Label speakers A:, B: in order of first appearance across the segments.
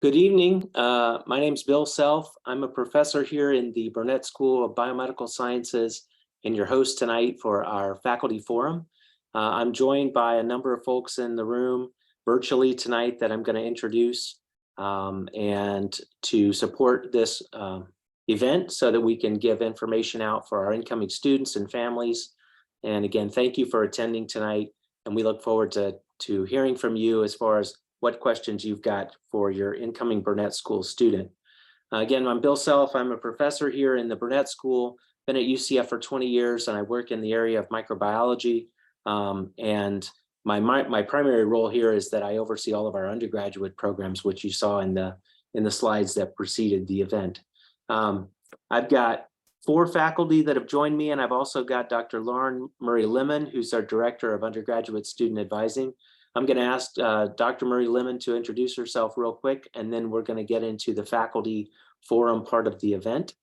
A: Good evening. My name is Bill Self. I'm a professor here in the Burnett School of Biomedical Sciences and your host tonight for our faculty forum. I'm joined by a number of folks in the room virtually tonight that I'm going to introduce and to support this event so that we can give information out for our incoming students and families. And again, thank you for attending tonight. And we look forward to hearing from you as far as what questions you've got for your incoming Burnett School student. Again, I'm Bill Self. I'm a professor here in the Burnett School, been at UCF for 20 years, and I work in the area of microbiology. And my primary role here is that I oversee all of our undergraduate programs, which you saw in the slides that preceded the event. I've got 4 faculty that have joined me, and I've also got Dr. Lauren Murray Lemon, who's our Director of Undergraduate Student Advising. I'm going to ask Dr. Murray Lemon to introduce herself real quick, and then we're going to get into the faculty forum part of the event.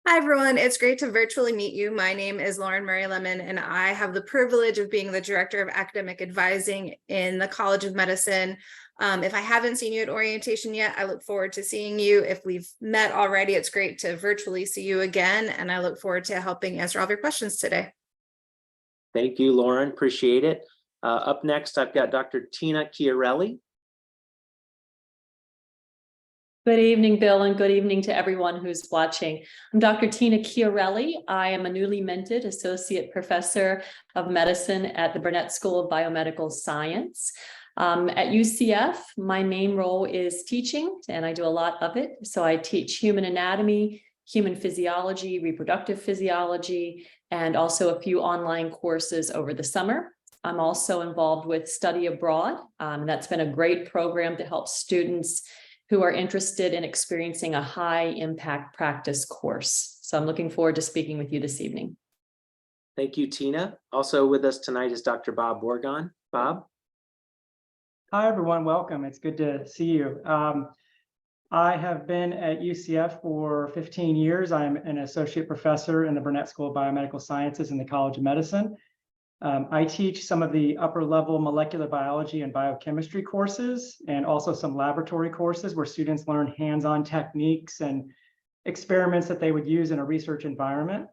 B: Hi, everyone. It's great to virtually meet you. My name is Lauren Murray Lemon, and I have the privilege of being the Director of Academic Advising in the College of Medicine. If I haven't seen you at orientation yet, I look forward to seeing you. If we've met already, it's great to virtually see you again, and I look forward to helping answer all of your questions today.
A: Thank you, Lauren. Appreciate it. Up next, I've got Dr. Tina Chiarelli.
C: Good evening, Bill, and good evening to everyone who's watching. I'm Dr. Tina Chiarelli. I am a newly minted Associate Professor of Medicine at the Burnett School of Biomedical Science. At UCF, my main role is teaching, and I do a lot of it. So I teach human anatomy, human physiology, reproductive physiology, and also a few online courses over the summer. I'm also involved with Study Abroad. That's been a great program to help students who are interested in experiencing a high impact practice course. So I'm looking forward to speaking with you this evening.
A: Thank you, Tina. Also with us tonight is Dr. Bob Borgon. Bob?
D: Hi, everyone. Welcome. It's good to see you. I have been at UCF for 15 years. I'm an associate professor in the Burnett School of Biomedical Sciences in the College of Medicine. I teach some of the upper level molecular biology and biochemistry courses, and also some laboratory courses where students learn hands-on techniques and experiments that they would use in a research environment.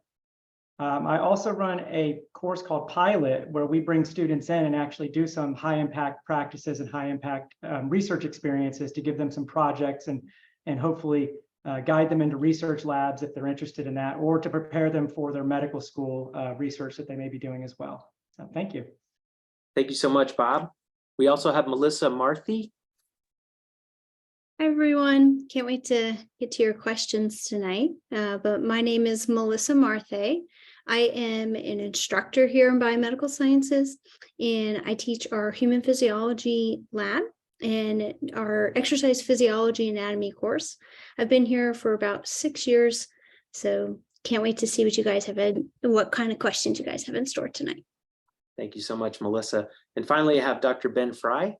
D: I also run a course called Pilot, where we bring students in and actually do some high impact practices and high impact research experiences to give them some projects and hopefully guide them into research labs if they're interested in that, or to prepare them for their medical school research that they may be doing as well. So thank you.
A: Thank you so much, Bob. We also have Melissa Marthy.
E: Hi, everyone. Can't wait to get to your questions tonight. But my name is Melissa Marthe. I am an instructor here in Biomedical Sciences, and I teach our human physiology lab and our exercise physiology anatomy course. I've been here for about 6 years, so can't wait to see what you guys have and what kind of questions you guys have in store tonight.
A: Thank you so much, Melissa. And finally, I have Dr. Ben Fry.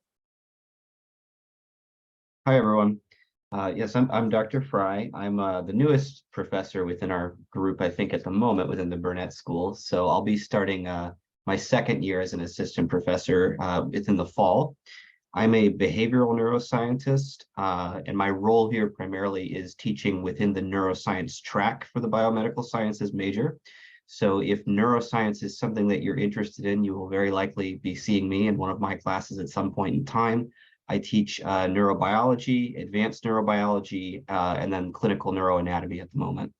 F: Hi, everyone. Yes, I'm Dr. Fry. I'm the newest professor within our group, I think, at the moment within the Burnett School. So I'll be starting my second year as an assistant professor within the fall. I'm a behavioral neuroscientist, and my role here primarily is teaching within the neuroscience track for the biomedical sciences major. So if neuroscience is something that you're interested in, you will very likely be seeing me in one of my classes at some point in time. I teach neurobiology, advanced neurobiology, and then clinical neuroanatomy at the moment.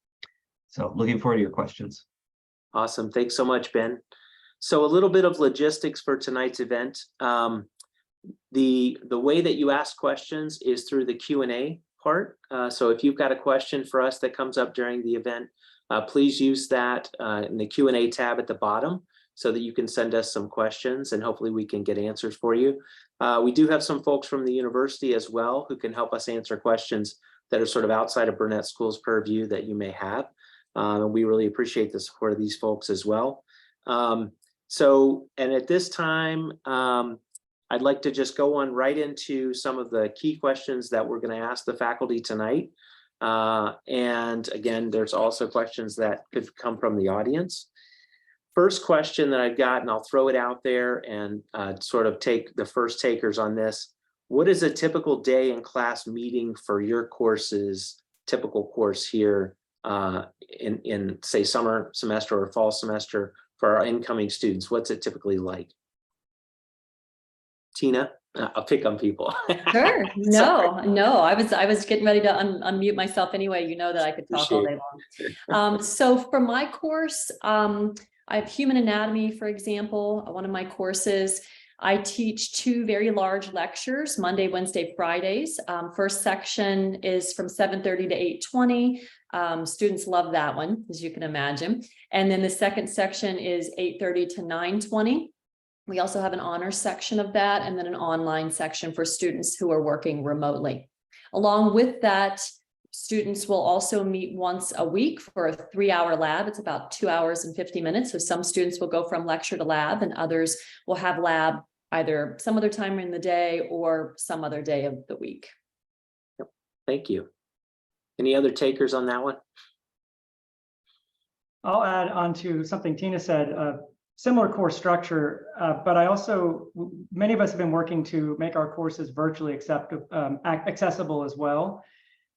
F: So looking forward to your questions.
A: Awesome. Thanks so much, Ben. So a little bit of logistics for tonight's event. The way that you ask questions is through the Q&A part. So if you've got a question for us that comes up during the event, please use that in the Q&A tab at the bottom so that you can send us some questions and hopefully we can get answers for you. We do have some folks from the university as well who can help us answer questions that are sort of outside of Burnett School's purview that you may have. And we really appreciate the support of these folks as well. And at this time, I'd like to just go on right into some of the key questions that we're going to ask the faculty tonight. And again, there's also questions that could come from the audience. First question that I've got, and I'll throw it out there and sort of take the first takers on this. what is a typical day in class meeting for your courses, typical course here in say summer semester or fall semester for our incoming students? What's it typically like? Tina, I'll pick on people.
C: Sure. No, I was getting ready to unmute myself anyway. You know that I could talk all day long. So for my course, I have human anatomy, for example, one of my courses. I teach 2 very large lectures, Monday, Wednesday, Fridays. First section is from 7:30 to 8:20. Students love that one, as you can imagine. And then the second section is 8:30 to 9:20. We also have an honors section of that, and then an online section for students who are working remotely. Along with that, students will also meet once a week for a 3-hour lab. It's about 2 hours and 50 minutes. So some students will go from lecture to lab, and others will have lab either some other time in the day or some other day of the week.
A: Yep. Thank you. Any other takers on that one?
D: I'll add on to something Tina said. Similar course structure, but many of us have been working to make our courses virtually accessible as well.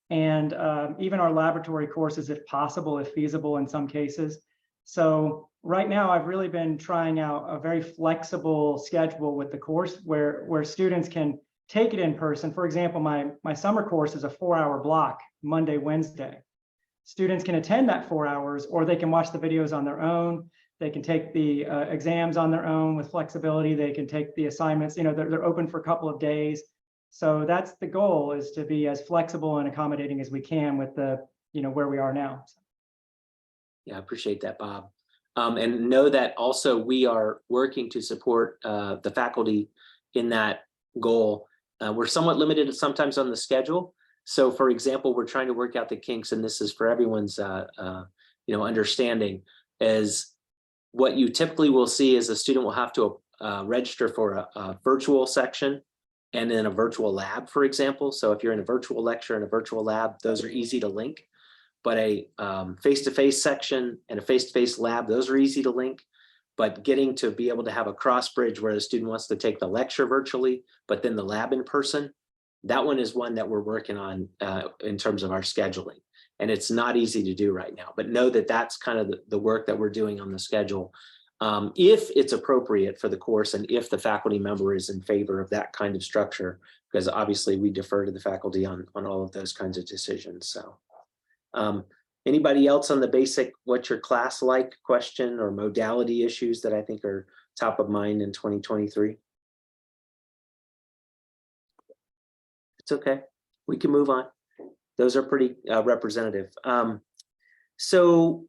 D: And even our laboratory courses, if possible, if feasible in some cases. So right now, I've really been trying out a very flexible schedule with the course where students can take it in person. For example, my summer course is a 4-hour block, Monday, Wednesday. Students can attend that 4 hours, or they can watch the videos on their own. They can take the exams on their own with flexibility. They can take the assignments, they're open for a couple of days. So that's the goal, is to be as flexible and accommodating as we can with where we are now.
A: Yeah, I appreciate that, Bob. And know that also we are working to support the faculty in that goal. We're somewhat limited sometimes on the schedule. So for example, we're trying to work out the kinks, and this is for everyone's understanding, is what you typically will see is a student will have to register for a virtual section and then a virtual lab, for example. So if you're in a virtual lecture and a virtual lab, those are easy to link. But a face-to-face section and a face-to-face lab, those are easy to link. But getting to be able to have a cross bridge where the student wants to take the lecture virtually, but then the lab in person, that one is one that we're working on in terms of our scheduling. And it's not easy to do right now, but know that that's kind of the work that we're doing on the schedule. If it's appropriate for the course and if the faculty member is in favor of that kind of structure, because obviously we defer to the faculty on all of those kinds of decisions. So anybody else on the basic what's your class like question or modality issues that I think are top of mind in 2023? It's okay, we can move on. Those are pretty representative. So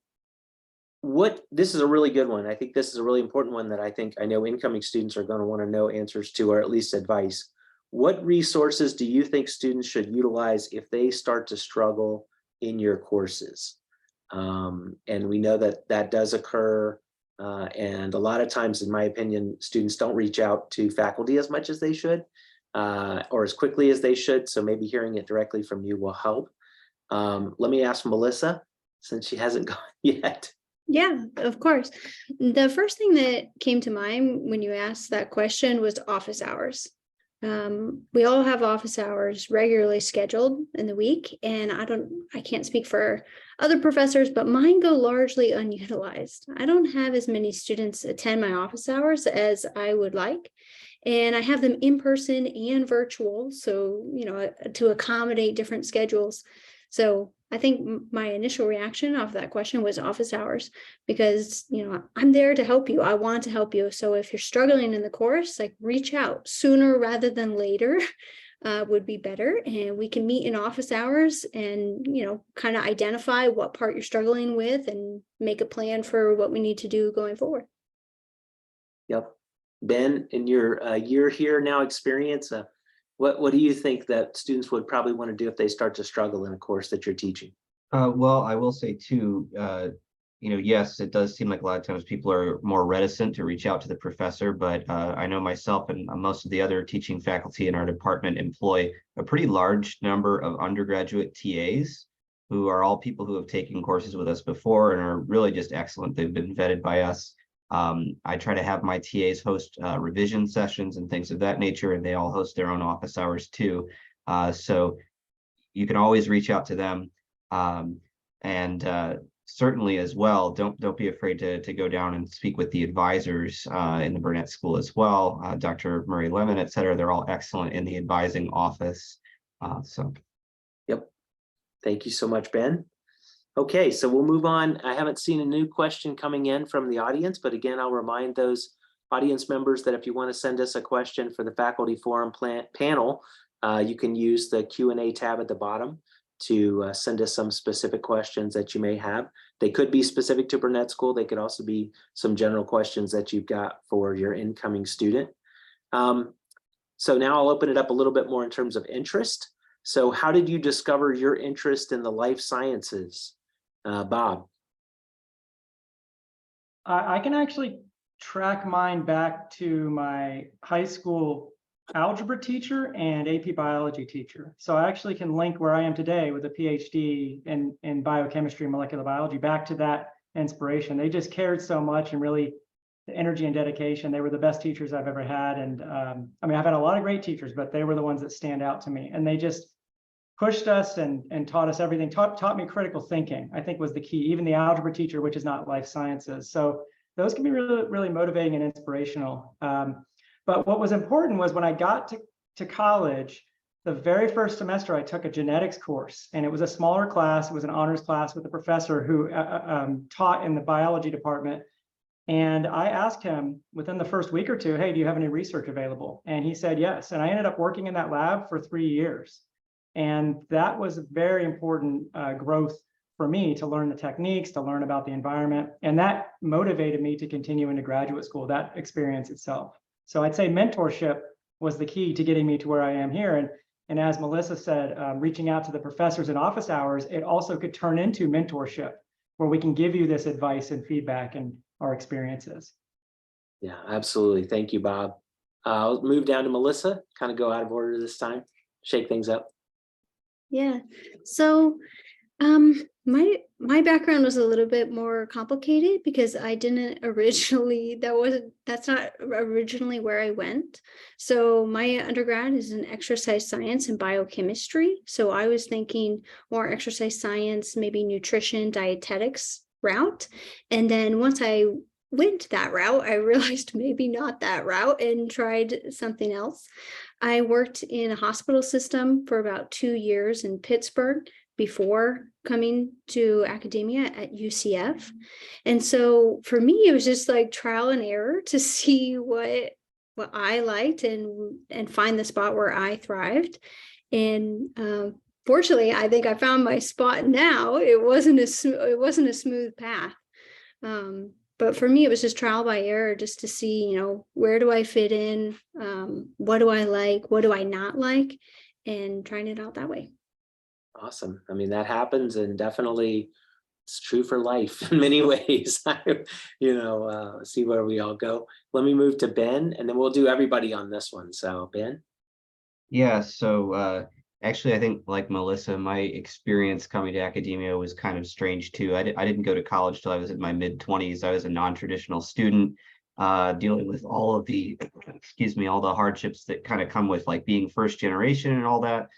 A: this is a really good one. I think this is a really important one that I know incoming students are going to want to know answers to, or at least advice. What resources do you think students should utilize if they start to struggle in your courses? And we know that does occur. And a lot of times, in my opinion, students don't reach out to faculty as much as they should. Or as quickly as they should. So maybe hearing it directly from you will help. Let me ask Melissa, since she hasn't gone yet.
E: Yeah, of course. The first thing that came to mind when you asked that question was office hours. We all have office hours regularly scheduled in the week, and I can't speak for other professors, but mine go largely unutilized. I don't have as many students attend my office hours as I would like. And I have them in person and virtual, so, to accommodate different schedules. So I think my initial reaction off that question was office hours, because, I'm there to help you. I want to help you. So if you're struggling in the course, reach out sooner rather than later would be better. And we can meet in office hours and, kind of identify what part you're struggling with and make a plan for what we need to do going forward.
A: Yep. Ben, in your year here now experience, what do you think that students would probably want to do if they start to struggle in a course that you're teaching?
F: Well, I will say too, yes, it does seem like a lot of times people are more reticent to reach out to the professor, but I know myself and most of the other teaching faculty in our department employ a pretty large number of undergraduate TAs who are all people who have taken courses with us before and are really just excellent. They've been vetted by us. I try to have my TAs host revision sessions and things of that nature, and they all host their own office hours too. So you can always reach out to them. And certainly as well, don't be afraid to go down and speak with the advisors in the Burnett School as well. Dr. Murray Lemon, et cetera, they're all excellent in the advising office.
A: Yep. Thank you so much, Ben. Okay, so we'll move on. I haven't seen a new question coming in from the audience, but again, I'll remind those audience members that if you want to send us a question for the Faculty Forum panel, you can use the Q&A tab at the bottom to send us some specific questions that you may have. They could be specific to Burnett School. They could also be some general questions that you've got for your incoming student. So now I'll open it up a little bit more in terms of interest. So how did you discover your interest in the life sciences? Bob?
D: I can actually track mine back to my high school algebra teacher and AP biology teacher. So I actually can link where I am today with a PhD in biochemistry and molecular biology back to that inspiration. They just cared so much, and really the energy and dedication. They were the best teachers I've ever had. And I mean, I've had a lot of great teachers, but they were the ones that stand out to me. And they just pushed us and taught us everything, taught me critical thinking, I think was the key, even the algebra teacher, which is not life sciences. So those can be really, really motivating and inspirational. But what was important was when I got to college, the very first semester I took a genetics course, and it was a smaller class. It was an honors class with a professor who taught in the biology department. And I asked him within the first week or two, hey, do you have any research available? And he said yes. And I ended up working in that lab for 3 years. And that was very important growth for me, to learn the techniques, to learn about the environment. And that motivated me to continue into graduate school, that experience itself. So I'd say mentorship was the key to getting me to where I am here. And as Melissa said, reaching out to the professors in office hours, it also could turn into mentorship, where we can give you this advice and feedback and our experiences.
A: Yeah, absolutely. Thank you, Bob. I'll move down to Melissa, kind of go out of order this time, shake things up.
E: Yeah. So my background was a little bit more complicated because I didn't originally, that's not originally where I went. So my undergrad is in exercise science and biochemistry. So I was thinking more exercise science, maybe nutrition, dietetics route. And then once I went that route, I realized maybe not that route and tried something else. I worked in a hospital system for about 2 years in Pittsburgh before coming to academia at UCF. And so for me, it was just like trial and error to see what I liked and find the spot where I thrived. And fortunately, I think I found my spot now. It wasn't a smooth path. But for me, it was just trial by error, just to see, where do I fit in? What do I like? What do I not like? And trying it out that way.
A: Awesome. I mean, that happens, and definitely it's true for life in many ways. See where we all go. Let me move to Ben, and then we'll do everybody on this one. So Ben.
F: Yeah, so actually, I think like Melissa, my experience coming to academia was kind of strange too. I didn't go to college till I was in my mid-20s. I was a non-traditional student, dealing with all of the, all the hardships that kind of come with like being first generation and all that.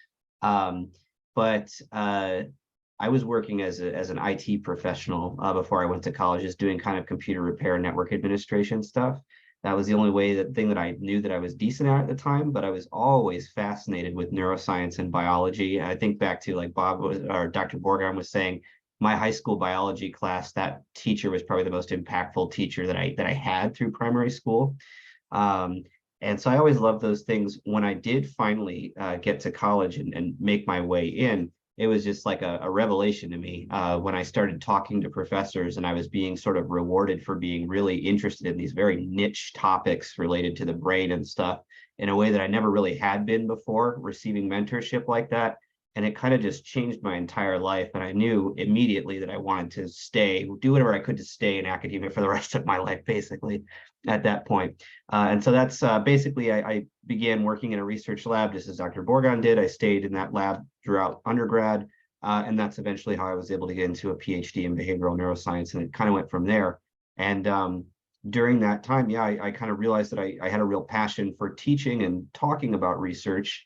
F: But I was working as an IT professional before I went to college, just doing kind of computer repair and network administration stuff. That was the only thing that I knew that I was decent at the time, but I was always fascinated with neuroscience and biology. And I think back to like Bob or Dr. Borgheim was saying, my high school biology class, that teacher was probably the most impactful teacher that I had through primary school. And so I always loved those things. When I did finally get to college and make my way in, it was just like a revelation to me when I started talking to professors, and I was being sort of rewarded for being really interested in these very niche topics related to the brain and stuff in a way that I never really had been before, receiving mentorship like that. And it kind of just changed my entire life. And I knew immediately that I wanted to do whatever I could to stay in academia for the rest of my life, basically, at that point. And so that's basically, I began working in a research lab, just as Dr. Borgheim did. I stayed in that lab throughout undergrad. And that's eventually how I was able to get into a PhD in behavioral neuroscience. And it kind of went from there. And during that time, yeah, I kind of realized that I had a real passion for teaching and talking about research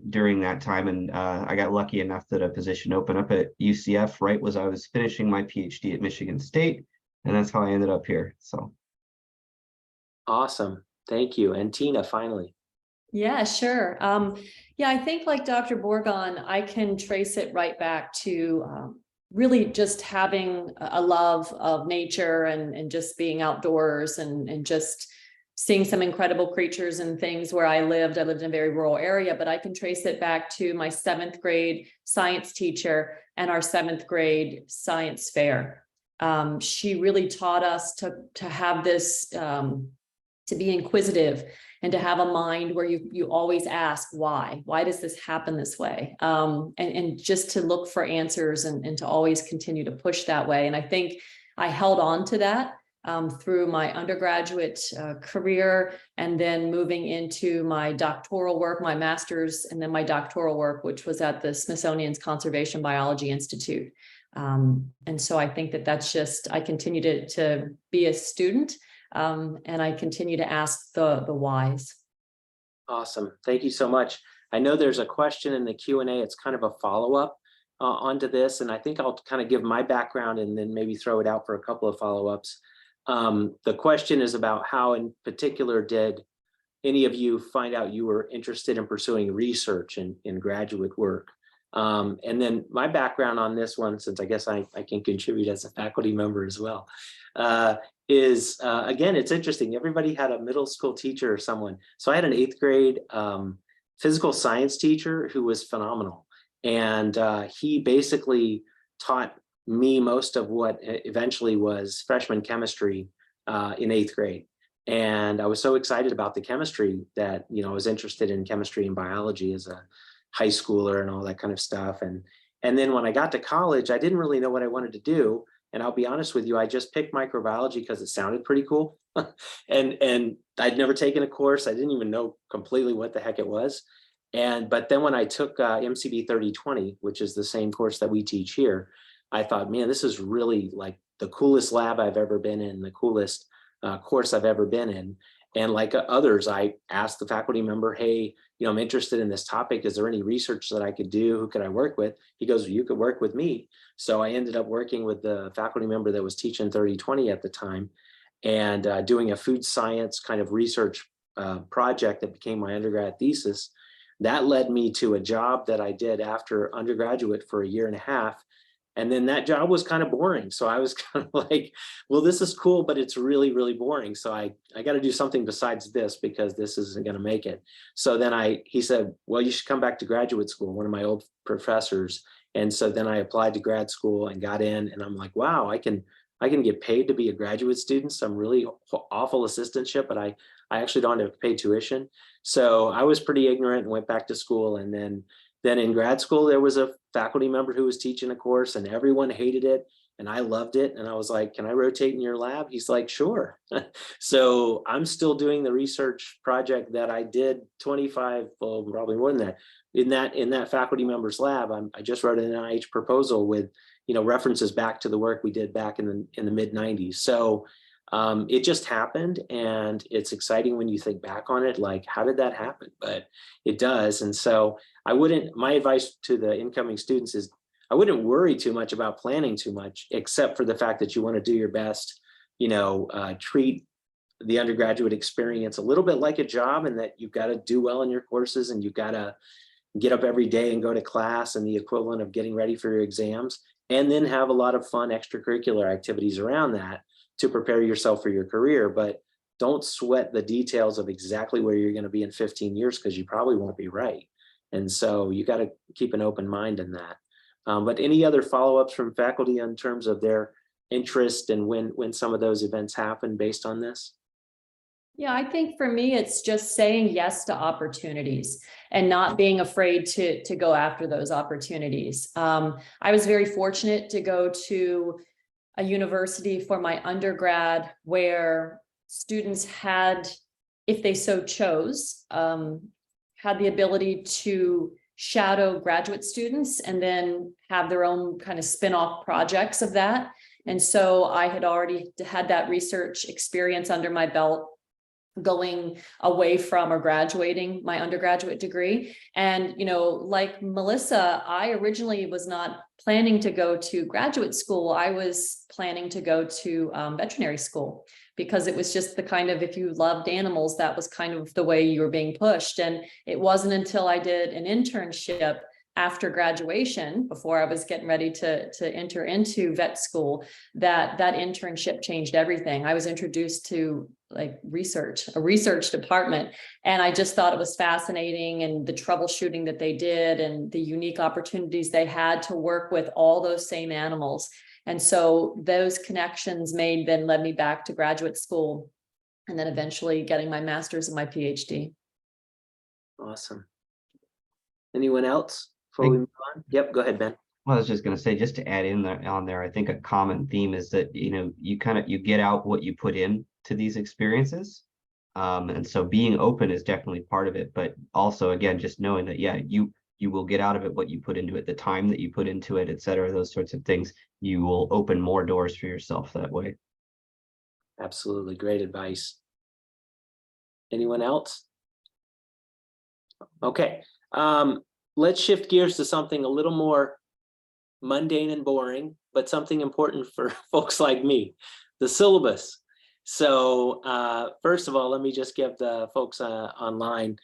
F: during that time. And I got lucky enough that a position opened up at UCF right as I was finishing my PhD at Michigan State. And that's how I ended up here. So.
A: Awesome. Thank you. And Tina, finally.
C: Yeah, sure. Yeah, I think like Dr. Borgon, I can trace it right back to really just having a love of nature and just being outdoors and just seeing some incredible creatures and things where I lived. I lived in a very rural area, but I can trace it back to my 7th grade science teacher and our 7th grade science fair. She really taught us to have this, to be inquisitive and to have a mind where you always ask why does this happen this way, and just to look for answers and to always continue to push that way. And I think I held on to that through my undergraduate career, and then moving into my doctoral work, my master's, and then my doctoral work, which was at the Smithsonian's Conservation Biology Institute. And so I think that's just, I continue to be a student, and I continue to ask the whys.
A: Awesome. Thank you so much. I know there's a question in the Q&A. It's kind of a follow-up onto this, and I think I'll kind of give my background and then maybe throw it out for a couple of follow-ups. The question is about how in particular did any of you find out you were interested in pursuing research in graduate work? And then my background on this one, since I guess I can contribute as a faculty member as well, is again, it's interesting. Everybody had a middle school teacher or someone. So I had an 8th grade physical science teacher who was phenomenal. And he basically taught me most of what eventually was freshman chemistry in 8th grade. And I was so excited about the chemistry that, I was interested in chemistry and biology as a high schooler and all that kind of stuff. And then when I got to college, I didn't really know what I wanted to do. And But I'll be honest with you, I just picked microbiology because it sounded pretty cool. and I'd never taken a course. I didn't even know completely what the heck it was. But then when I took MCB 3020, which is the same course that we teach here, I thought, man, this is really like the coolest lab I've ever been in, the coolest course I've ever been in. And like others, I asked the faculty member, hey, I'm interested in this topic. Is there any research that I could do? Who could I work with? He goes, you could work with me. So I ended up working with the faculty member that was teaching 3020 at the time, and doing a food science kind of research project that became my undergrad thesis. That led me to a job that I did after undergraduate for 1.5 years. And then that job was kind of boring. So I was kind of like, well, this is cool, but it's really, really boring. So I got to do something besides this because this isn't going to make it. So then he said, well, you should come back to graduate school, one of my old professors. And so then I applied to grad school and got in, and I'm like, wow, I can get paid to be a graduate student. Some really awful assistantship, but I actually don't have to pay tuition. So I was pretty ignorant and went back to school. And then in grad school, there was a faculty member who was teaching a course and everyone hated it and I loved it. And I was like, can I rotate in your lab? He's like, sure. So I'm still doing the research project that I did 25, well, probably more than that, in that faculty member's lab. I just wrote an NIH proposal with, references back to the work we did back in the mid 90s. So it just happened, and it's exciting when you think back on it, like, how did that happen? But it does. And so my advice to the incoming students is I wouldn't worry too much about planning too much, except for the fact that you want to do your best, treat the undergraduate experience a little bit like a job, and that you've got to do well in your courses and you've got to get up every day and go to class and the equivalent of getting ready for your exams, and then have a lot of fun extracurricular activities around that to prepare yourself for your career. But don't sweat the details of exactly where you're going to be in 15 years, because you probably won't be right. And so you got to keep an open mind in that. But any other follow-ups from faculty in terms of their interest and when some of those events happen based on this?
C: Yeah, I think for me, it's just saying yes to opportunities and not being afraid to go after those opportunities. I was very fortunate to go to a university for my undergrad where students had, if they so chose, had the ability to shadow graduate students and then have their own kind of spin-off projects of that. And so I had already had that research experience under my belt, going away from or graduating my undergraduate degree. And, like Melissa, I originally was not planning to go to graduate school. I was planning to go to veterinary school, because it was just the kind of, if you loved animals, that was kind of the way you were being pushed. And it wasn't until I did an internship after graduation, before I was getting ready to enter into vet school, that internship changed everything. I was introduced to a research department, and I just thought it was fascinating, and the troubleshooting that they did and the unique opportunities they had to work with all those same animals. And so those connections then led me back to graduate school, and then eventually getting my master's and my PhD.
A: Awesome. Anyone else before we move on? Yep, go ahead, Ben.
F: Well, I was just going to say, just to add in there, I think a common theme is that, you get out what you put in to these experiences. And so being open is definitely part of it, but also, again, just knowing that, yeah, you will get out of it what you put into it, the time that you put into it, et cetera, those sorts of things. You will open more doors for yourself that way.
A: Absolutely. Great advice. Anyone else? Okay. Let's shift gears to something a little more mundane and boring, but something important for folks like me, the syllabus. So first of all, let me just give the folks online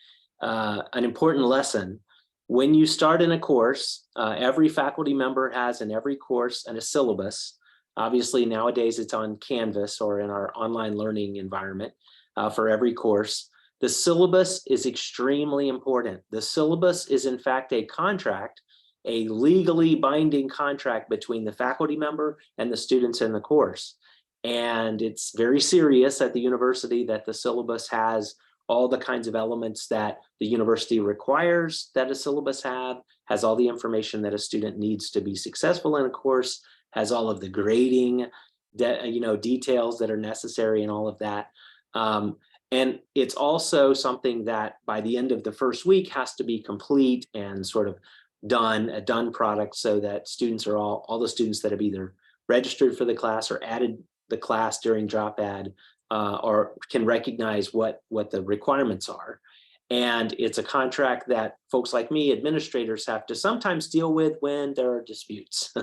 A: an important lesson. When you start in a course, every faculty member has in every course and a syllabus. Obviously, nowadays it's on Canvas or in our online learning environment for every course. The syllabus is extremely important. The syllabus is in fact a contract, a legally binding contract between the faculty member and the students in the course. And it's very serious at the university that the syllabus has all the kinds of elements that the university requires that a syllabus has all the information that a student needs to be successful in a course, has all of the grading, details that are necessary and all of that. And it's also something that by the end of the first week has to be complete and sort of a done product, so that students are all the students that have either registered for the class or added the class during drop add or can recognize what the requirements are. And it's a contract that folks like me, administrators, have to sometimes deal with when there are disputes.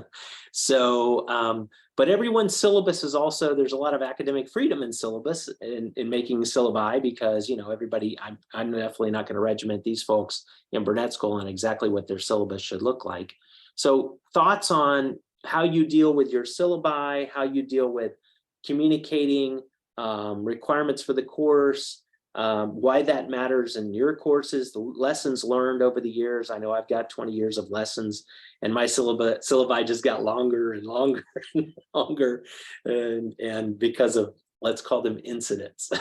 A: So, but everyone's syllabus is also, there's a lot of academic freedom in syllabus in making syllabi, because, everybody, I'm definitely not going to regiment these folks in Burnett School on exactly what their syllabus should look like. So thoughts on how you deal with your syllabi, how you deal with communicating requirements for the course, why that matters in your courses, the lessons learned over the years. I know I've got 20 years of lessons, and my syllabi just got longer and longer and longer, and because of, let's call them, incidents.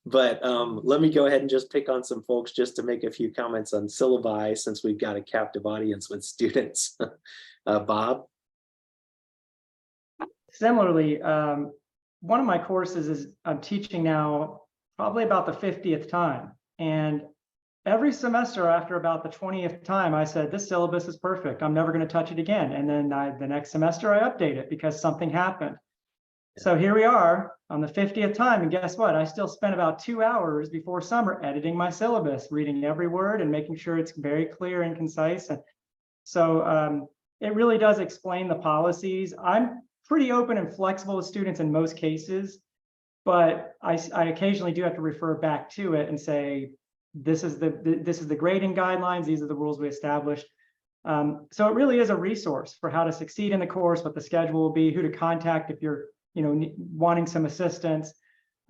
A: But let me go ahead and just pick on some folks just to make a few comments on syllabi, since we've got a captive audience with students. Bob?
D: Similarly, one of my courses is I'm teaching now probably about the 50th time. And every semester after about the 20th time, I said, this syllabus is perfect. I'm never going to touch it again. And then the next semester I update it because something happened. So here we are on the 50th time. And guess what? I still spent about 2 hours before summer editing my syllabus, reading every word and making sure it's very clear and concise. And so it really does explain the policies. I'm pretty open and flexible with students in most cases, but I occasionally do have to refer back to it and say, this is the grading guidelines, these are the rules we established. So it really is a resource for how to succeed in the course, what the schedule will be, who to contact if you're wanting some assistance.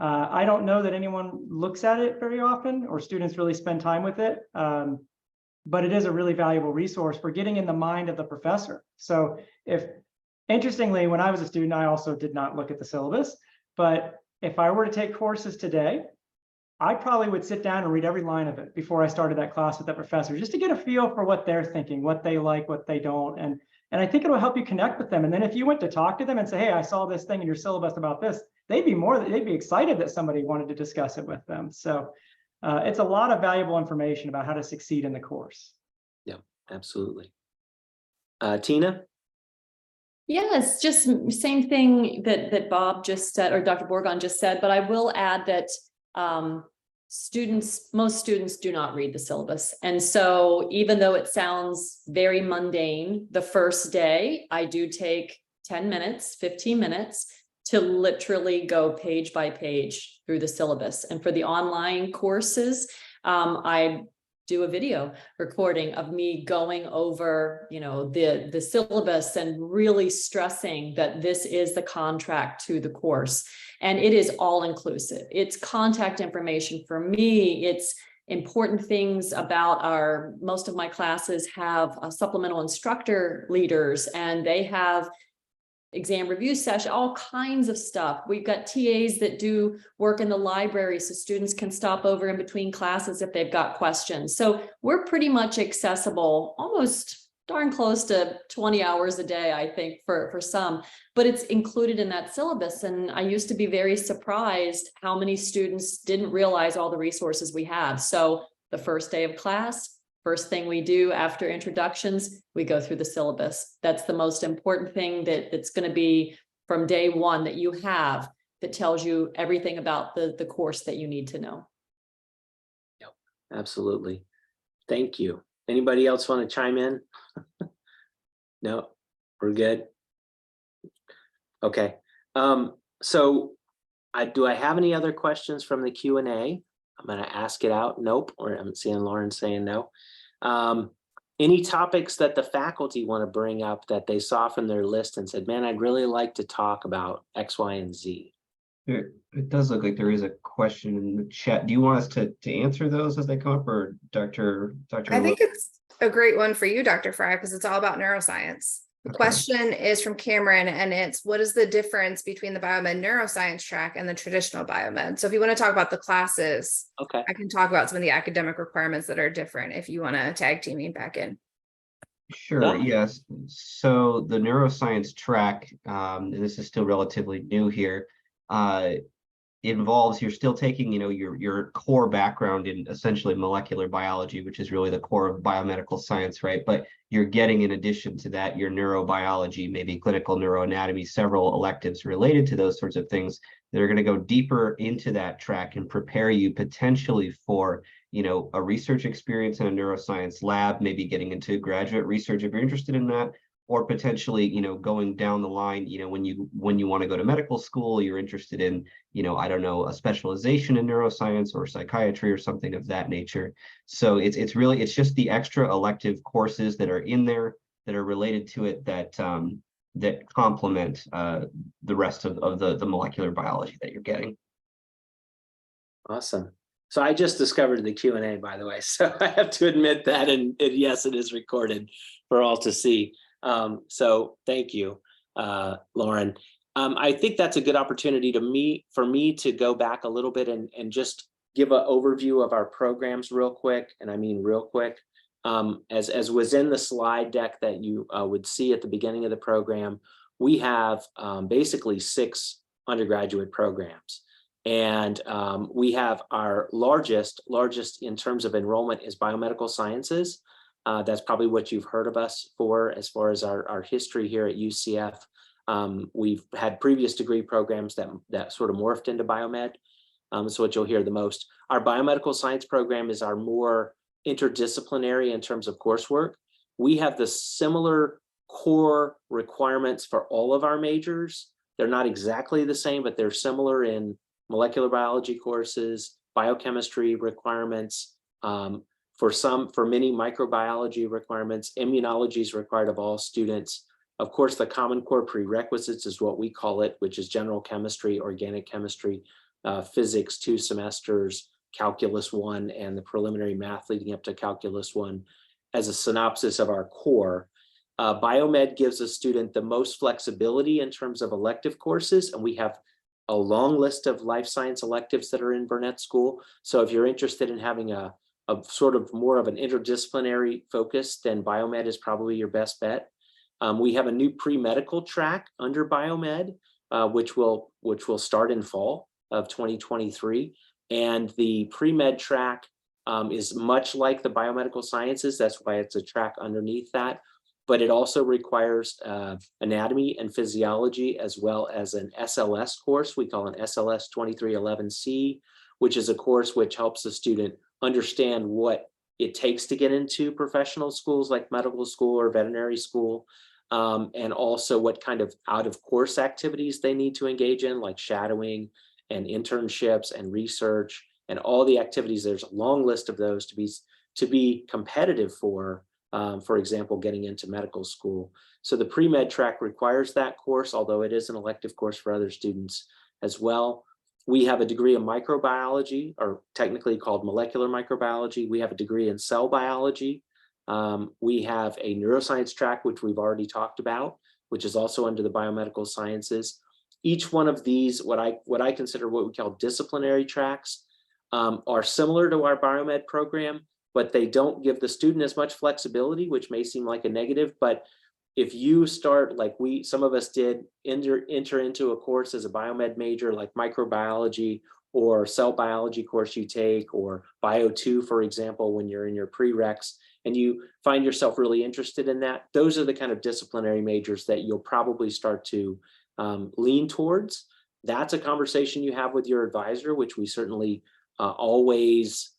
D: I don't know that anyone looks at it very often, or students really spend time with it, but it is a really valuable resource for getting in the mind of the professor. So interestingly, when I was a student, I also did not look at the syllabus, but if I were to take courses today, I probably would sit down and read every line of it before I started that class with that professor, just to get a feel for what they're thinking, what they like, what they don't. And I think it will help you connect with them. And then if you went to talk to them and say, hey, I saw this thing in your syllabus about this, they'd be excited that somebody wanted to discuss it with them. So it's a lot of valuable information about how to succeed in the course.
A: Yeah, absolutely. Tina?
C: Yes, just same thing that Bob just said, or Dr. Borgon just said, but I will add that most students do not read the syllabus. And so even though it sounds very mundane, the first day I do take 10 minutes, 15 minutes to literally go page by page through the syllabus. And for the online courses, I do a video recording of me going over, the syllabus and really stressing that this is the contract to the course. And it is all inclusive. It's contact information for me. It's important things about most of my classes have supplemental instructor leaders, and they have exam review session, all kinds of stuff. We've got TAs that do work in the library so students can stop over in between classes if they've got questions. So we're pretty much accessible, almost darn close to 20 hours a day, I think, for some, but it's included in that syllabus. And I used to be very surprised how many students didn't realize all the resources we had. So the first day of class, first thing we do after introductions, we go through the syllabus. That's the most important thing that's going to be from day one that you have, that tells you everything about the course that you need to know.
A: Yep, absolutely. Thank you. Anybody else want to chime in? No, we're good. Okay. So do I have any other questions from the Q&A? I'm going to ask it out. Nope. Or I'm seeing Lauren saying no. Any topics that the faculty want to bring up that they saw from their list and said, man, I'd really like to talk about X, Y, and Z?
F: It does look like there is a question in the chat. Do you want us to answer those as they come up, or Dr.
B: I think it's a great one for you, Dr. Fry, because it's all about neuroscience. The question is from Cameron, and it's, what is the difference between the biomed neuroscience track and the traditional biomed? So if you want to talk about the classes,
A: okay,
B: I can talk about some of the academic requirements that are different if you want to tag team me back in.
F: Sure, yes. So the neuroscience track, and this is still relatively new here, involves, you're still taking, your core background in essentially molecular biology, which is really the core of biomedical science, right? But you're getting, in addition to that, your neurobiology, maybe clinical neuroanatomy, several electives related to those sorts of things that are going to go deeper into that track and prepare you potentially for, a research experience in a neuroscience lab, maybe getting into graduate research if you're interested in that, or potentially, going down the line, when you want to go to medical school, you're interested in, I don't know, a specialization in neuroscience or psychiatry or something of that nature. So it's just the extra elective courses that are in there that are related to it that complement the rest of the molecular biology that you're getting.
A: Awesome. So I just discovered the Q&A, by the way, so I have to admit that, and yes, it is recorded for all to see. So thank you, Lauren. I think that's a good opportunity for me to go back a little bit and just give an overview of our programs real quick. And I mean real quick, as was in the slide deck that you would see at the beginning of the program, we have basically 6 undergraduate programs. And we have our largest in terms of enrollment is biomedical sciences. That's probably what you've heard of us for as far as our history here at UCF. We've had previous degree programs that sort of morphed into biomed. So what you'll hear the most. Our biomedical science program is our more interdisciplinary in terms of coursework. We have the similar core requirements for all of our majors. They're not exactly the same, but they're similar in molecular biology courses, biochemistry requirements, for many microbiology requirements, immunology is required of all students. Of course, the Common Core prerequisites is what we call it, which is general chemistry, organic chemistry, physics 2 semesters, calculus 1, and the preliminary math leading up to calculus 1 as a synopsis of our core. Biomed gives a student the most flexibility in terms of elective courses, and we have a long list of life science electives that are in Burnett School. So if you're interested in having a sort of more of an interdisciplinary focus, then biomed is probably your best bet. We have a new pre-medical track under biomed, which will start in fall of 2023. And the pre-med track is much like the biomedical sciences. That's why it's a track underneath that. but it also requires anatomy and physiology, as well as an SLS course we call an SLS 2311C, which is a course which helps the student understand what it takes to get into professional schools like medical school or veterinary school, and also what kind of out-of-course activities they need to engage in, like shadowing and internships and research and all the activities. There's a long list of those to be competitive for example, getting into medical school. So the pre-med track requires that course, although it is an elective course for other students as well. We have a degree in microbiology, or technically called molecular microbiology. We have a degree in cell biology. We have a neuroscience track, which we've already talked about, which is also under the biomedical sciences. Each one of these, what I consider what we call disciplinary tracks, are similar to our biomed program, but they don't give the student as much flexibility, which may seem like a negative. But if you start, like some of us did, enter into a course as a biomed major, like microbiology or cell biology course you take, or Bio 2, for example, when you're in your prereqs, and you find yourself really interested in that, those are the kind of disciplinary majors that you'll probably start to lean towards. That's a conversation you have with your advisor, which we certainly always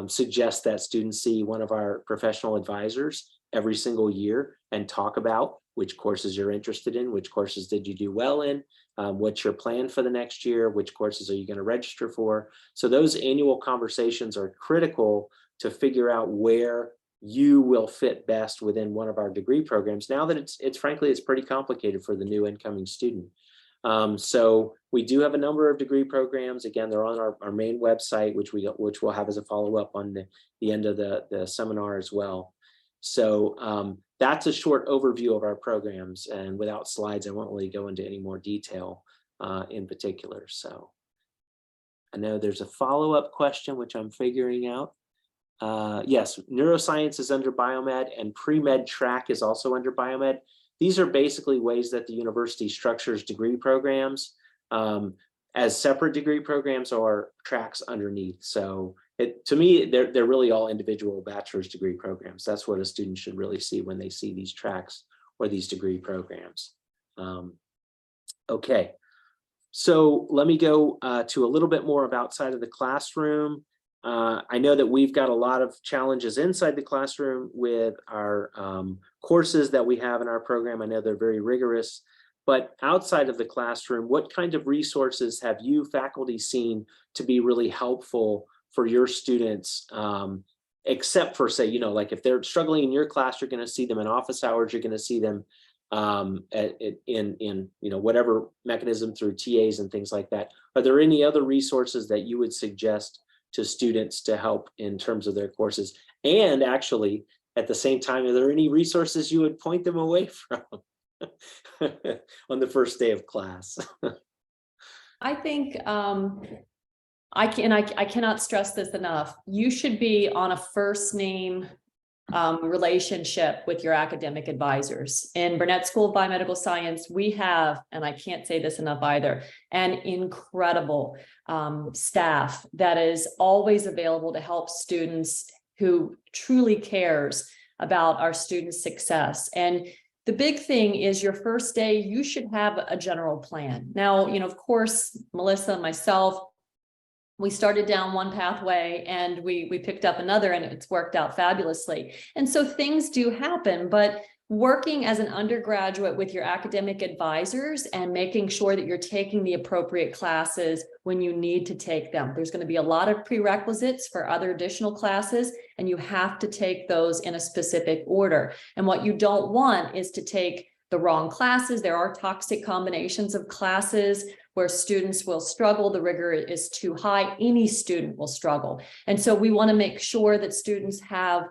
A: suggest that students see one of our professional advisors every single year and talk about which courses you're interested in, which courses did you do well in, what's your plan for the next year, which courses are you going to register for. So those annual conversations are critical to figure out where you will fit best within one of our degree programs. Now that it's frankly, it's pretty complicated for the new incoming student. So we do have a number of degree programs. Again, they're on our main website, which we'll have as a follow-up on the end of the seminar as well. So that's a short overview of our programs, and without slides, I won't really go into any more detail in particular. So I know there's a follow-up question, which I'm figuring out. Yes, neuroscience is under biomed, and pre-med track is also under biomed. These are basically ways that the university structures degree programs as separate degree programs or tracks underneath. So to me, they're really all individual bachelor's degree programs. That's what a student should really see when they see these tracks or these degree programs. Okay, so let me go to a little bit more of outside of the classroom. I know that we've got a lot of challenges inside the classroom with our courses that we have in our program. I know they're very rigorous, but outside of the classroom, what kind of resources have you faculty seen to be really helpful for your students, except for, say, like if they're struggling in your class, you're going to see them in office hours, you're going to see them in whatever mechanism through TAs and things like that. Are there any other resources that you would suggest to students to help in terms of their courses? And actually, at the same time, are there any resources you would point them away from on the first day of class?
C: I think I cannot stress this enough. You should be on a first name relationship with your academic advisors. In Burnett School of Biomedical Science, we have, and I can't say this enough either, an incredible staff that is always available to help students, who truly cares about our students' success. And the big thing is your first day, you should have a general plan. Now, of course, Melissa, myself, we started down one pathway and we picked up another, and it's worked out fabulously. And so things do happen, but working as an undergraduate with your academic advisors and making sure that you're taking the appropriate classes when you need to take them. There's going to be a lot of prerequisites for other additional classes, and you have to take those in a specific order. And what you don't want is to take the wrong classes. There are toxic combinations of classes where students will struggle. The rigor is too high. Any student will struggle. And so we want to make sure that students have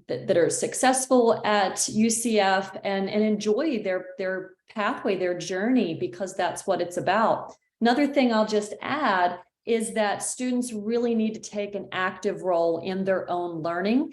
C: that are successful at UCF and enjoy their pathway, their journey, because that's what it's about. Another thing I'll just add is that students really need to take an active role in their own learning,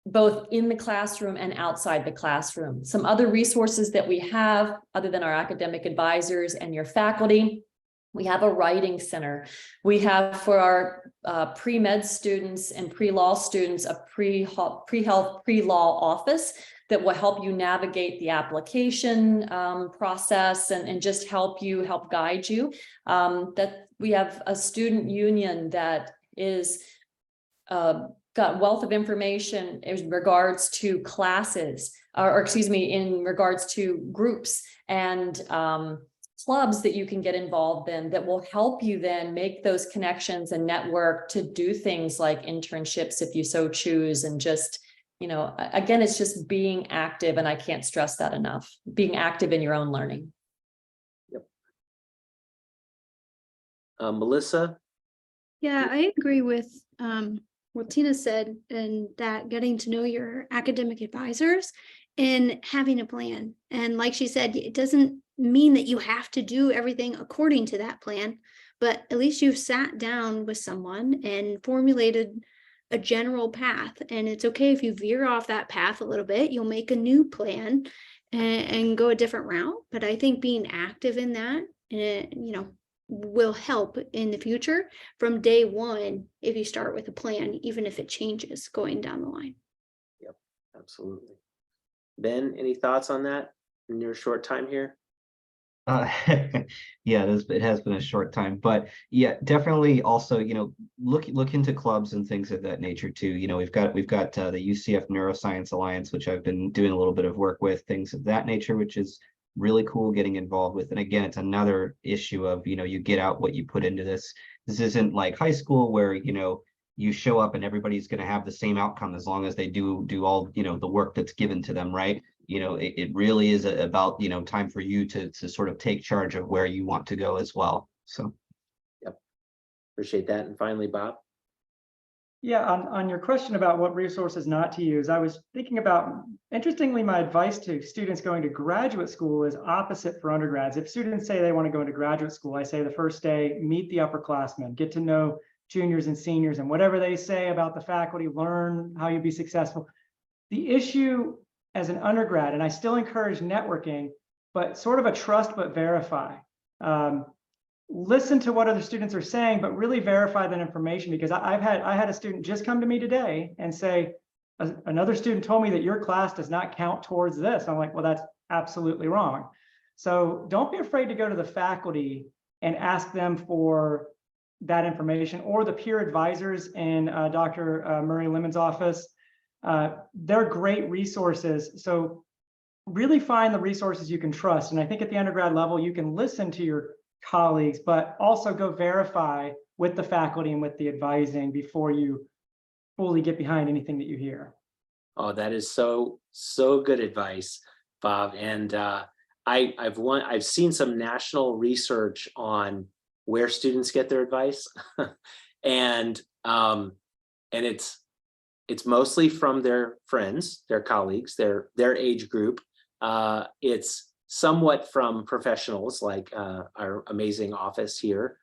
C: both in the classroom and outside the classroom. Some other resources that we have, other than our academic advisors and your faculty, we have a writing center. We have, for our pre-med students and pre-law students, a pre-health, pre-law office that will help you navigate the application process and just help guide you. That we have a student union that is got wealth of information in regards to classes, or excuse me, in regards to groups and clubs that you can get involved in that will help you then make those connections and network to do things like internships if you so choose. And just, you know, again, it's just being active, and I can't stress that enough, being active in your own learning.
A: Yep. Melissa?
E: Yeah, I agree with what Tina said, and that getting to know your academic advisors and having a plan. And like she said, it doesn't mean that you have to do everything according to that plan, but at least you've sat down with someone and formulated a general path. And it's okay if you veer off that path a little bit, you'll make a new plan and go a different route. But I think being active in that, you know, will help in the future from day one if you start with a plan, even if it changes going down the line.
A: Yep, absolutely. Ben, any thoughts on that in your short time here?
F: Yeah, it has been a short time, but yeah, definitely also, you know, look into clubs and things of that nature too. You know, we've got the UCF Neuroscience Alliance, which I've been doing a little bit of work with, things of that nature, which is really cool getting involved with. And again, it's another issue of, you know, you get out what you put into this. This isn't like high school where, you know, you show up and everybody's going to have the same outcome as long as they do all, you know, the work that's given to them, right? You know, it really is about, you know, time for you to sort of take charge of where you want to go as well. So,
A: yep, appreciate that. And finally, Bob.
D: Yeah, on your question about what resources not to use, I was thinking about, interestingly, my advice to students going to graduate school is opposite for undergrads. If students say they want to go into graduate school, I say the first day, meet the upperclassmen, get to know juniors and seniors, and whatever they say about the faculty, learn how you be successful. The issue as an undergrad, and I still encourage networking, but sort of a trust but verify. Listen to what other students are saying, but really verify that information, because I had a student just come to me today and say, another student told me that your class does not count towards this. I'm like, well, that's absolutely wrong. So don't be afraid to go to the faculty and ask them for that information, or the peer advisors in Dr. Murray Lemon's office. They're great resources. So really find the resources you can trust. And I think at the undergrad level, you can listen to your colleagues, but also go verify with the faculty and with the advising before you fully get behind anything that you hear.
A: Oh, that is so good advice, Bob. And I've seen some national research on where students get their advice, and it's mostly from their friends, their colleagues, their age group. It's somewhat from professionals like our amazing office here,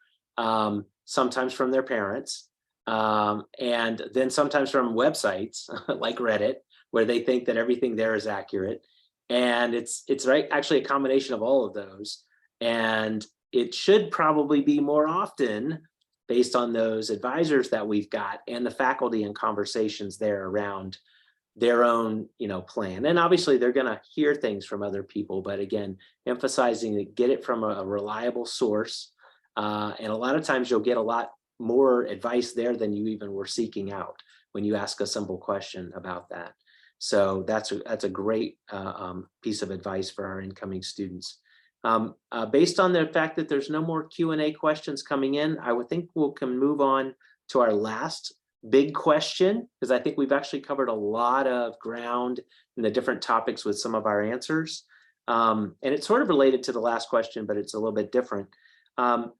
A: sometimes from their parents, and then sometimes from websites like Reddit, where they think that everything there is accurate. And it's right, actually a combination of all of those. And it should probably be more often based on those advisors that we've got and the faculty and conversations there around their own, you know, plan. And obviously they're going to hear things from other people, but again, emphasizing that get it from a reliable source. And a lot of times you'll get a lot more advice there than you even were seeking out when you ask a simple question about that. So that's a great piece of advice for our incoming students. Based on the fact that there's no more Q&A questions coming in, I would think we can move on to our last big question, because I think we've actually covered a lot of ground in the different topics with some of our answers. And it's sort of related to the last question, but it's a little bit different. And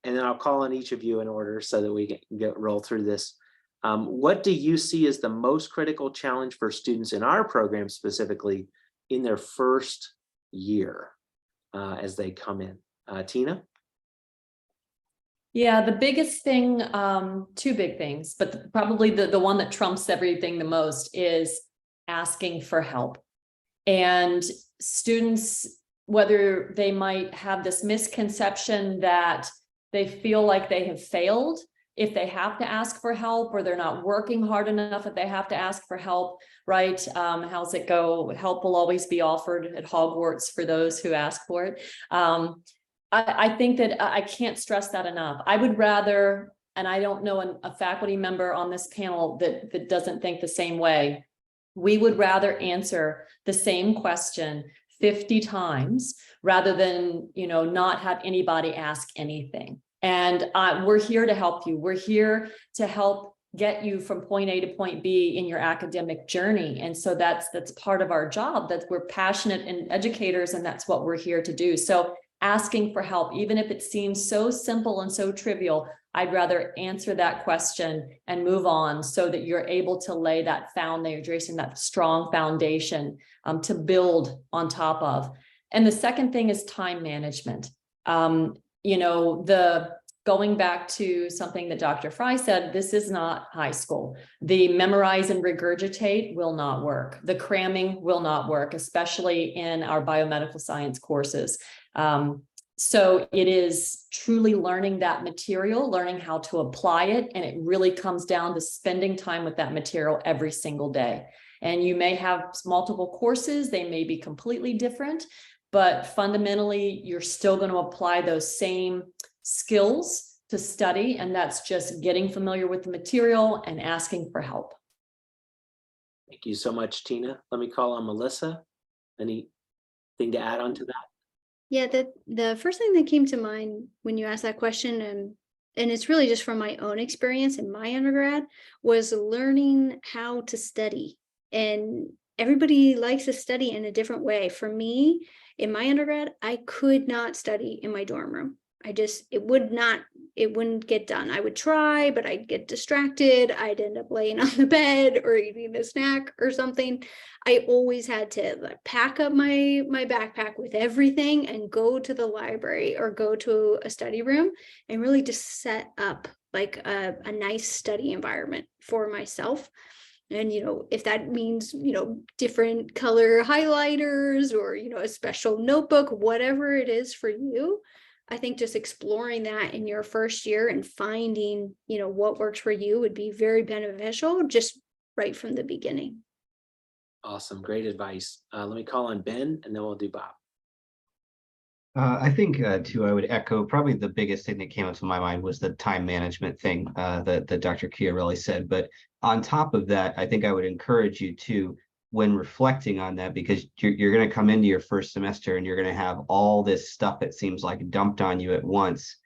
A: then I'll call on each of you in order so that we can roll through this. What do you see as the most critical challenge for students in our program specifically in their first year as they come in? Tina?
C: Yeah, the biggest thing, two big things, but probably the one that trumps everything the most is asking for help. And students, whether they might have this misconception that they feel like they have failed if they have to ask for help, or they're not working hard enough if they have to ask for help, right? How's it go? Help will always be offered at Hogwarts for those who ask for it. I think that I can't stress that enough. I would rather, and I don't know a faculty member on this panel that doesn't think the same way. We would rather answer the same question 50 times rather than, not have anybody ask anything. And we're here to help you. We're here to help get you from point A to point B in your academic journey. And so that's part of our job, that we're passionate and educators, and that's what we're here to do. So asking for help, even if it seems so simple and so trivial, I'd rather answer that question and move on so that you're able to lay that foundation, that strong foundation to build on top of. And the second thing is time management. Going back to something that Dr. Fry said, this is not high school. The memorize and regurgitate will not work. The cramming will not work, especially in our biomedical science courses. So it is truly learning that material, learning how to apply it. And it really comes down to spending time with that material every single day. And you may have multiple courses, they may be completely different, but fundamentally, you're still going to apply those same skills to study. And that's just getting familiar with the material and asking for help.
A: Thank you so much, Tina. Let me call on Melissa. Anything to add on to that?
E: Yeah, the first thing that came to mind when you asked that question, and it's really just from my own experience in my undergrad, was learning how to study. And everybody likes to study in a different way. For me, in my undergrad, I could not study in my dorm room. It wouldn't get done. I would try, but I'd get distracted. I'd end up laying on the bed or eating a snack or something. I always had to pack up my backpack with everything and go to the library or go to a study room and really just set up like a nice study environment for myself. And, if that means, different color highlighters or, a special notebook, whatever it is for you, I think just exploring that in your first year and finding, what works for you would be very beneficial just right from the beginning.
A: Awesome. Great advice. Let me call on Ben and then we'll do Bob.
F: I think too, I would echo probably the biggest thing that came up to my mind was the time management thing that Dr. Chiarelli said. But on top of that, I think I would encourage you to, when reflecting on that, because you're going to come into your first semester and you're going to have all this stuff that seems like dumped on you at once.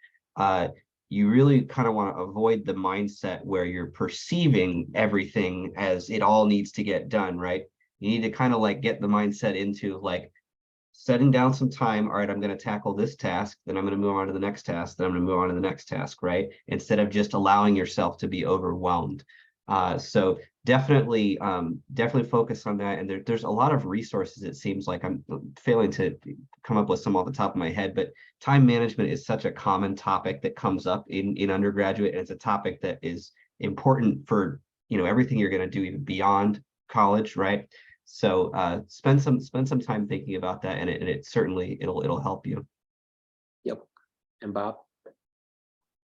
F: You really kind of want to avoid the mindset where you're perceiving everything as it all needs to get done, right? You need to kind of like get the mindset into like setting down some time. All right, I'm going to tackle this task, then I'm going to move on to the next task, then I'm going to move on to the next task, right? Instead of just allowing yourself to be overwhelmed. So definitely focus on that. And there's a lot of resources. It seems like I'm failing to come up with some off the top of my head, but time management is such a common topic that comes up in undergraduate. And it's a topic that is important for, everything you're going to do even beyond college, right? So spend some time thinking about that, and it certainly it'll help you.
A: Yep. And Bob?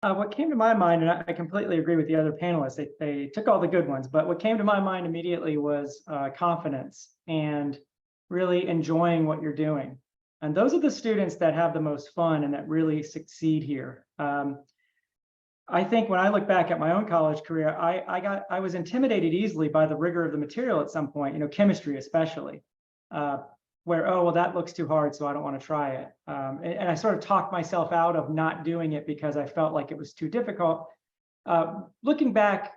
D: What came to my mind, and I completely agree with the other panelists, they took all the good ones, but what came to my mind immediately was confidence and really enjoying what you're doing. And those are the students that have the most fun and that really succeed here. I think when I look back at my own college career, I was intimidated easily by the rigor of the material at some point, chemistry especially, where, oh, well, that looks too hard, so I don't want to try it. And I sort of talked myself out of not doing it because I felt like it was too difficult. Looking back,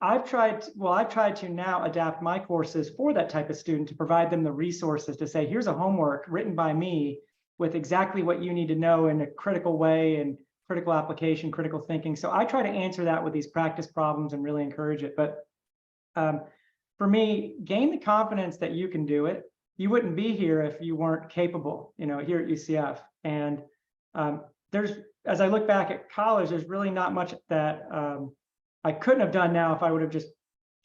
D: I've tried to now adapt my courses for that type of student to provide them the resources to say, here's a homework written by me with exactly what you need to know in a critical way and critical application, critical thinking. So I try to answer that with these practice problems and really encourage it. But for me, gain the confidence that you can do it. You wouldn't be here if you weren't capable, here at UCF. And as I look back at college, there's really not much that I couldn't have done now if I would have just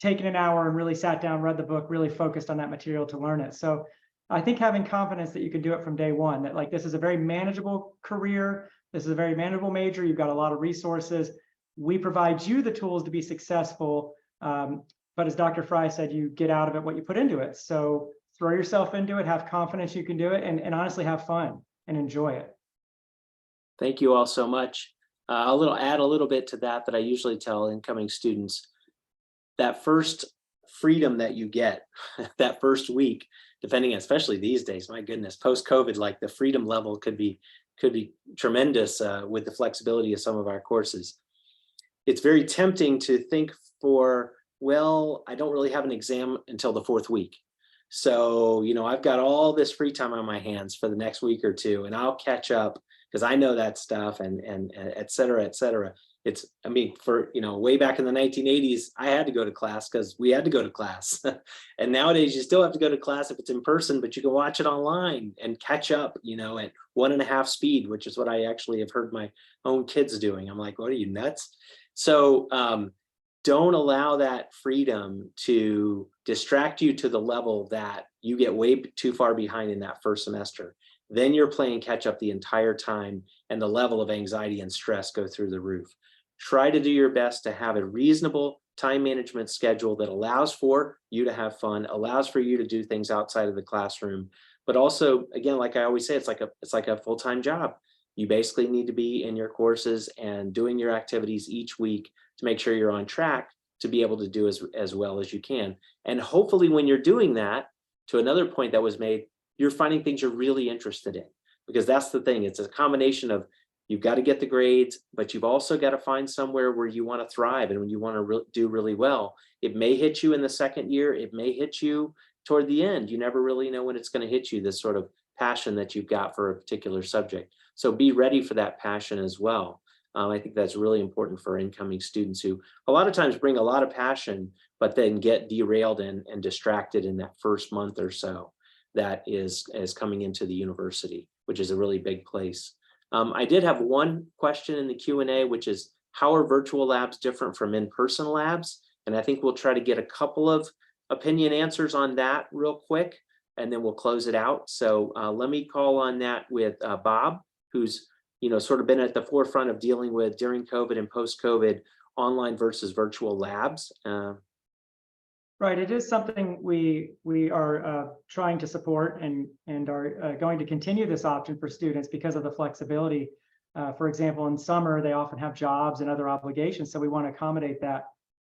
D: taken an hour and really sat down, read the book, really focused on that material to learn it. So I think having confidence that you can do it from day one, that like this is a very manageable career. This is a very manageable major. You've got a lot of resources. we provide you the tools to be successful. But as Dr. Fry said, you get out of it what you put into it. So throw yourself into it, have confidence you can do it, and honestly have fun and enjoy it.
A: Thank you all so much. I'll add a little bit to that I usually tell incoming students. That first freedom that you get that first week, depending, especially these days, my goodness, post-COVID, like the freedom level could be tremendous with the flexibility of some of our courses. It's very tempting to think well, I don't really have an exam until the 4th week. So, I've got all this free time on my hands for the next week or two, and I'll catch up because I know that stuff and et cetera, et cetera. Way back in the 1980s, I had to go to class because we had to go to class. And nowadays you still have to go to class if it's in person, but you can watch it online and catch up, at 1.5 speed, which is what I actually have heard my own kids doing. I'm like, what are you, nuts? So don't allow that freedom to distract you to the level that you get way too far behind in that first semester. Then you're playing catch up the entire time, and the level of anxiety and stress go through the roof. Try to do your best to have a reasonable time management schedule that allows for you to have fun, allows for you to do things outside of the classroom. But also, again, like I always say, it's like a full-time job. You basically need to be in your courses and doing your activities each week to make sure you're on track to be able to do as well as you can. And hopefully when you're doing that, to another point that was made, you're finding things you're really interested in, because that's the thing. It's a combination of, you've got to get the grades, but you've also got to find somewhere where you want to thrive and when you want to do really well. It may hit you in the second year. It may hit you toward the end. You never really know when it's going to hit you, this sort of passion that you've got for a particular subject. So be ready for that passion as well. I think that's really important for incoming students who a lot of times bring a lot of passion, but then get derailed and distracted in that first month or so that is coming into the university, which is a really big place. I did have one question in the Q&A, which is, how are virtual labs different from in-person labs? And I think we'll try to get a couple of opinion answers on that real quick, and then we'll close it out. So let me call on that with Bob, who's sort of been at the forefront of dealing with, during COVID and post-COVID, online versus virtual labs.
D: Right, it is something we are trying to support and are going to continue this option for students because of the flexibility. For example, in summer, they often have jobs and other obligations, so we want to accommodate that.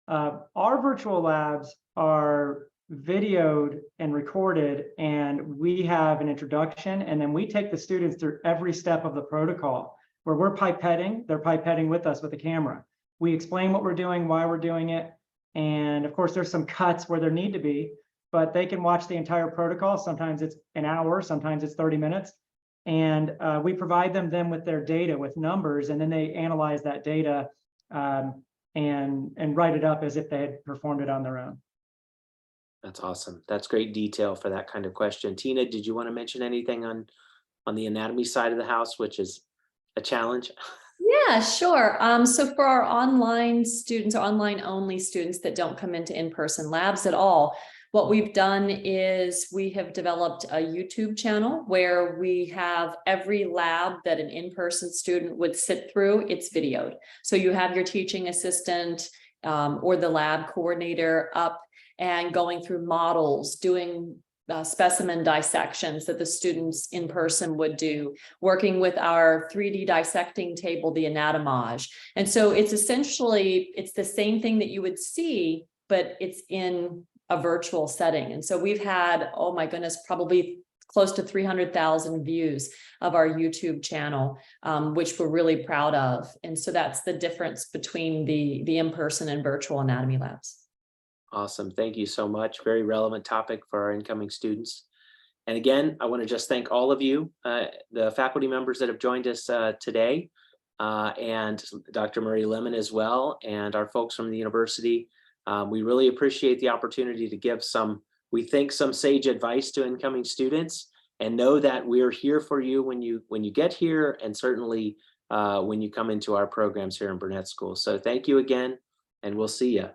D: Our virtual labs are videoed and recorded, and we have an introduction, and then we take the students through every step of the protocol where we're pipetting, they're pipetting with us with the camera. We explain what we're doing, why we're doing it. And of course, there's some cuts where there need to be, but they can watch the entire protocol. Sometimes it's an hour, sometimes it's 30 minutes. And we provide them with their data, with numbers, and then they analyze that data and write it up as if they had performed it on their own.
A: That's awesome. That's great detail for that kind of question. Tina, did you want to mention anything on the anatomy side of the house, which is a challenge?
C: Yeah, sure. So for our online students, or online only students that don't come into in-person labs at all, what we've done is we have developed a YouTube channel where we have every lab that an in-person student would sit through, it's videoed. So you have your teaching assistant or the lab coordinator up and going through models, doing specimen dissections that the students in person would do, working with our 3D dissecting table, the anatomage. And so it's essentially, it's the same thing that you would see, but it's in a virtual setting. And so we've had, oh my goodness, probably close to 300,000 views of our YouTube channel, which we're really proud of. And so that's the difference between the in-person and virtual anatomy labs.
A: Awesome. Thank you so much. Very relevant topic for our incoming students. And again, I want to just thank all of you, the faculty members that have joined us today, and Dr. Murray Lemon as well, and our folks from the university. We really appreciate the opportunity to give some, we think, some sage advice to incoming students, and know that we're here for you when you get here, and certainly when you come into our programs here in Burnett School. So thank you again, and we'll see you.